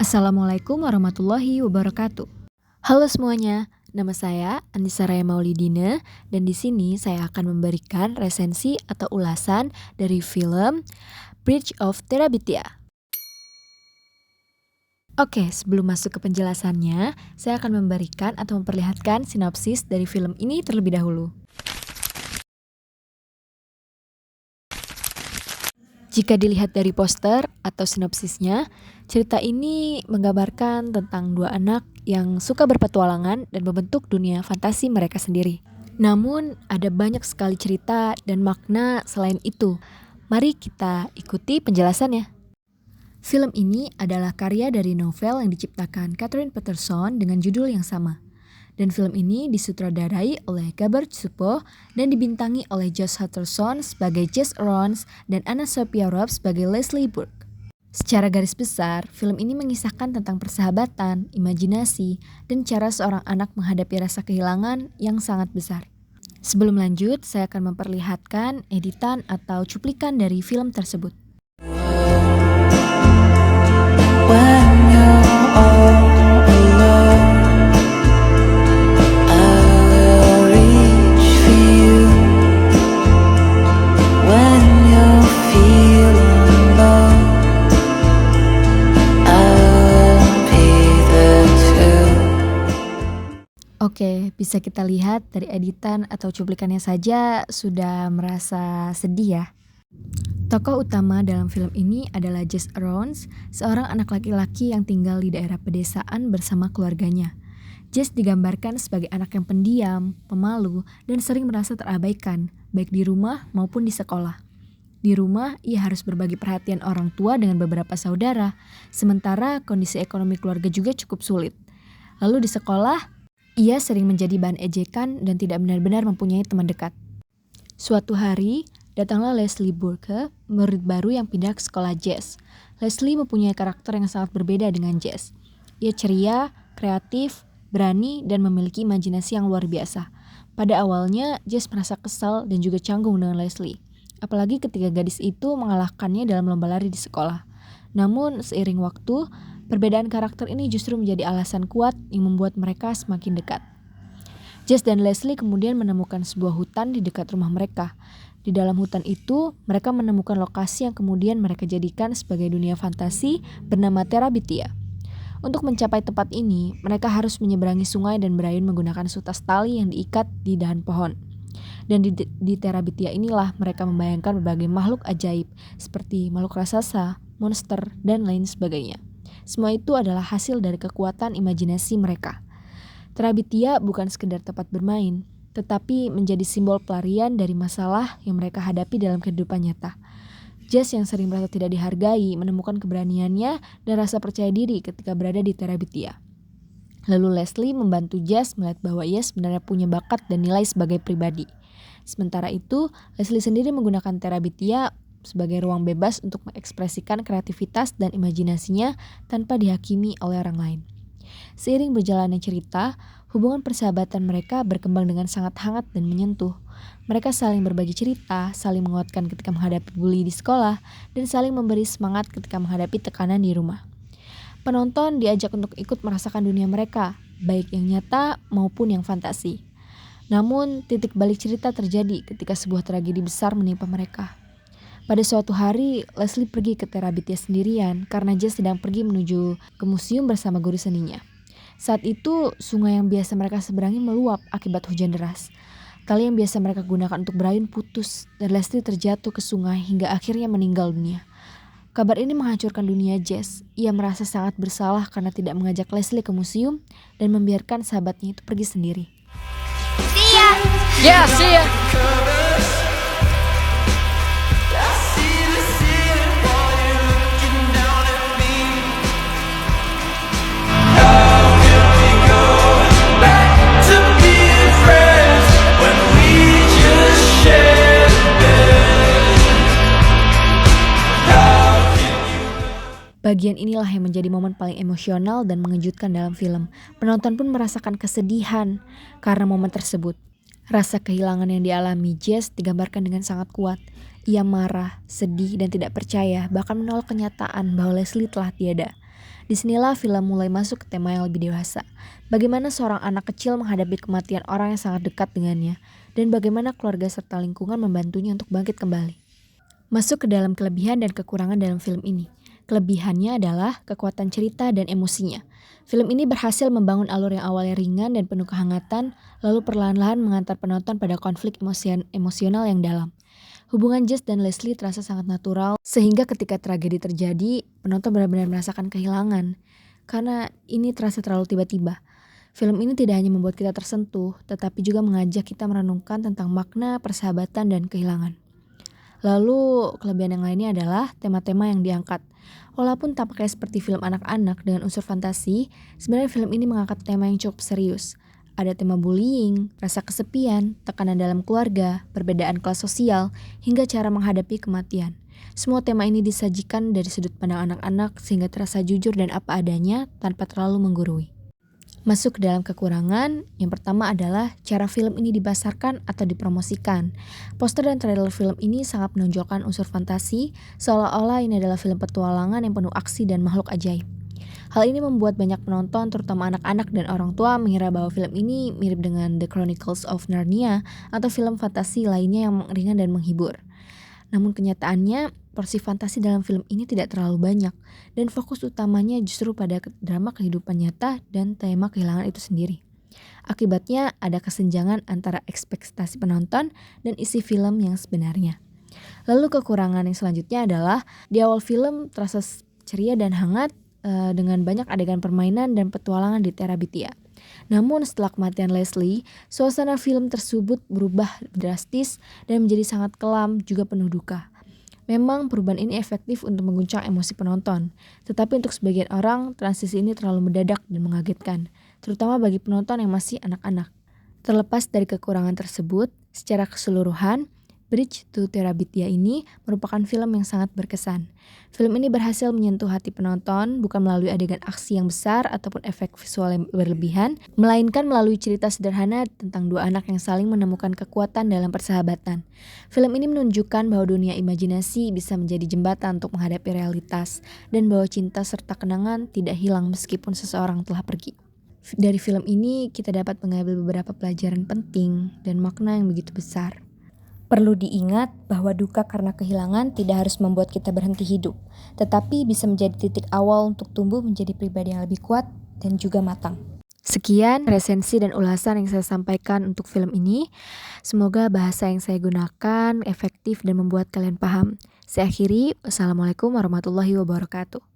Assalamualaikum warahmatullahi wabarakatuh. Halo semuanya, nama saya Anissa Raya Maulidina dan di sini saya akan memberikan resensi atau ulasan dari film Bridge of Terabithia. Oke, sebelum masuk ke penjelasannya, saya akan memberikan atau memperlihatkan sinopsis dari film ini terlebih dahulu. Jika dilihat dari poster atau sinopsisnya, cerita ini menggambarkan tentang dua anak yang suka berpetualangan dan membentuk dunia fantasi mereka sendiri. Namun, ada banyak sekali cerita dan makna selain itu. Mari kita ikuti penjelasannya. Film ini adalah karya dari novel yang diciptakan Katherine Paterson dengan judul yang sama. Dan film ini disutradarai oleh Gabor Csupo dan dibintangi oleh Josh Hutcherson sebagai Jess Rons dan Anna Sophia Robb sebagai Leslie Burke. Secara garis besar, film ini mengisahkan tentang persahabatan, imajinasi, dan cara seorang anak menghadapi rasa kehilangan yang sangat besar. Sebelum lanjut, saya akan memperlihatkan editan atau cuplikan dari film tersebut. Oke, bisa kita lihat dari editan atau cuplikannya saja sudah merasa sedih ya. Tokoh utama dalam film ini adalah Jess Rons, seorang anak laki-laki yang tinggal di daerah pedesaan bersama keluarganya. Jess digambarkan sebagai anak yang pendiam, pemalu, dan sering merasa terabaikan, baik di rumah maupun di sekolah. Di rumah, ia harus berbagi perhatian orang tua dengan beberapa saudara, sementara kondisi ekonomi keluarga juga cukup sulit. Lalu di sekolah, ia sering menjadi bahan ejekan dan tidak benar-benar mempunyai teman dekat. Suatu hari, datanglah Leslie Burke, murid baru yang pindah ke sekolah Jess. Leslie mempunyai karakter yang sangat berbeda dengan Jess. Ia ceria, kreatif, berani, dan memiliki imajinasi yang luar biasa. Pada awalnya, Jess merasa kesal dan juga canggung dengan Leslie. Apalagi ketika gadis itu mengalahkannya dalam lomba lari di sekolah. Namun, seiring waktu, perbedaan karakter ini justru menjadi alasan kuat yang membuat mereka semakin dekat. Jess dan Leslie kemudian menemukan sebuah hutan di dekat rumah mereka. Di dalam hutan itu, mereka menemukan lokasi yang kemudian mereka jadikan sebagai dunia fantasi bernama Terabithia. Untuk mencapai tempat ini, mereka harus menyeberangi sungai dan berayun menggunakan sutas tali yang diikat di dahan pohon. Dan di Terabithia inilah mereka membayangkan berbagai makhluk ajaib seperti makhluk raksasa, monster, dan lain sebagainya. Semua itu adalah hasil dari kekuatan imajinasi mereka. Terabithia bukan sekedar tempat bermain, tetapi menjadi simbol pelarian dari masalah yang mereka hadapi dalam kehidupan nyata. Jess yang sering merasa tidak dihargai menemukan keberaniannya dan rasa percaya diri ketika berada di Terabithia. Lalu Leslie membantu Jess melihat bahwa ia sebenarnya punya bakat dan nilai sebagai pribadi. Sementara itu, Leslie sendiri menggunakan Terabithia sebagai ruang bebas untuk mengekspresikan kreativitas dan imajinasinya tanpa dihakimi oleh orang lain. Seiring berjalannya cerita, hubungan persahabatan mereka berkembang dengan sangat hangat dan menyentuh. Mereka saling berbagi cerita, saling menguatkan ketika menghadapi bully di sekolah, dan saling memberi semangat ketika menghadapi tekanan di rumah. Penonton diajak untuk ikut merasakan dunia mereka, baik yang nyata maupun yang fantasi. Namun, titik balik cerita terjadi ketika sebuah tragedi besar menimpa mereka. Pada suatu hari, Leslie pergi ke Terabithia sendirian karena Jess sedang pergi menuju ke museum bersama guru seninya. Saat itu, sungai yang biasa mereka seberangi meluap akibat hujan deras. Tali yang biasa mereka gunakan untuk berayun putus dan Leslie terjatuh ke sungai hingga akhirnya meninggal dunia. Kabar ini menghancurkan dunia Jess. Ia merasa sangat bersalah karena tidak mengajak Leslie ke museum dan membiarkan sahabatnya itu pergi sendiri. See ya! Yeah, see ya! Bagian inilah yang menjadi momen paling emosional dan mengejutkan dalam film. Penonton pun merasakan kesedihan karena momen tersebut. Rasa kehilangan yang dialami Jess digambarkan dengan sangat kuat. Ia marah, sedih, dan tidak percaya, bahkan menolak kenyataan bahwa Leslie telah tiada. Disinilah film mulai masuk ke tema yang lebih dewasa. Bagaimana seorang anak kecil menghadapi kematian orang yang sangat dekat dengannya, dan bagaimana keluarga serta lingkungan membantunya untuk bangkit kembali. Masuk ke dalam kelebihan dan kekurangan dalam film ini. Kelebihannya adalah kekuatan cerita dan emosinya. Film ini berhasil membangun alur yang awalnya ringan dan penuh kehangatan, lalu perlahan-lahan mengantar penonton pada konflik emosional yang dalam. Hubungan Jess dan Leslie terasa sangat natural, sehingga ketika tragedi terjadi, penonton benar-benar merasakan kehilangan. Karena ini terasa terlalu tiba-tiba. Film ini tidak hanya membuat kita tersentuh, tetapi juga mengajak kita merenungkan tentang makna, persahabatan, dan kehilangan. Lalu kelebihan yang lainnya adalah tema-tema yang diangkat. Walaupun tampaknya seperti film anak-anak dengan unsur fantasi, sebenarnya film ini mengangkat tema yang cukup serius. Ada tema bullying, rasa kesepian, tekanan dalam keluarga, perbedaan kelas sosial, hingga cara menghadapi kematian. Semua tema ini disajikan dari sudut pandang anak-anak sehingga terasa jujur dan apa adanya tanpa terlalu menggurui. Masuk ke dalam kekurangan, yang pertama adalah cara film ini dipasarkan atau dipromosikan. Poster dan trailer film ini sangat menonjolkan unsur fantasi, seolah-olah ini adalah film petualangan yang penuh aksi dan makhluk ajaib. Hal ini membuat banyak penonton, terutama anak-anak dan orang tua, mengira bahwa film ini mirip dengan The Chronicles of Narnia atau film fantasi lainnya yang ringan dan menghibur. Namun kenyataannya, porsi fantasi dalam film ini tidak terlalu banyak, dan fokus utamanya justru pada drama kehidupan nyata dan tema kehilangan itu sendiri. Akibatnya, ada kesenjangan antara ekspektasi penonton dan isi film yang sebenarnya. Lalu kekurangan yang selanjutnya adalah, di awal film terasa ceria dan hangat dengan banyak adegan permainan dan petualangan di Terabithia. Namun setelah kematian Leslie, suasana film tersebut berubah drastis dan menjadi sangat kelam juga penuh duka. Memang perubahan ini efektif untuk mengguncang emosi penonton, tetapi untuk sebagian orang transisi ini terlalu mendadak dan mengagetkan, terutama bagi penonton yang masih anak-anak. Terlepas dari kekurangan tersebut, secara keseluruhan, Bridge to Terabithia ini merupakan film yang sangat berkesan. Film ini berhasil menyentuh hati penonton bukan melalui adegan aksi yang besar ataupun efek visual yang berlebihan, melainkan melalui cerita sederhana tentang dua anak yang saling menemukan kekuatan dalam persahabatan. Film ini menunjukkan bahwa dunia imajinasi bisa menjadi jembatan untuk menghadapi realitas, dan bahwa cinta serta kenangan tidak hilang meskipun seseorang telah pergi. Dari film ini kita dapat mengambil beberapa pelajaran penting dan makna yang begitu besar. Perlu diingat bahwa duka karena kehilangan tidak harus membuat kita berhenti hidup, tetapi bisa menjadi titik awal untuk tumbuh menjadi pribadi yang lebih kuat dan juga matang. Sekian resensi dan ulasan yang saya sampaikan untuk film ini. Semoga bahasa yang saya gunakan efektif dan membuat kalian paham. Saya akhiri, wassalamualaikum warahmatullahi wabarakatuh.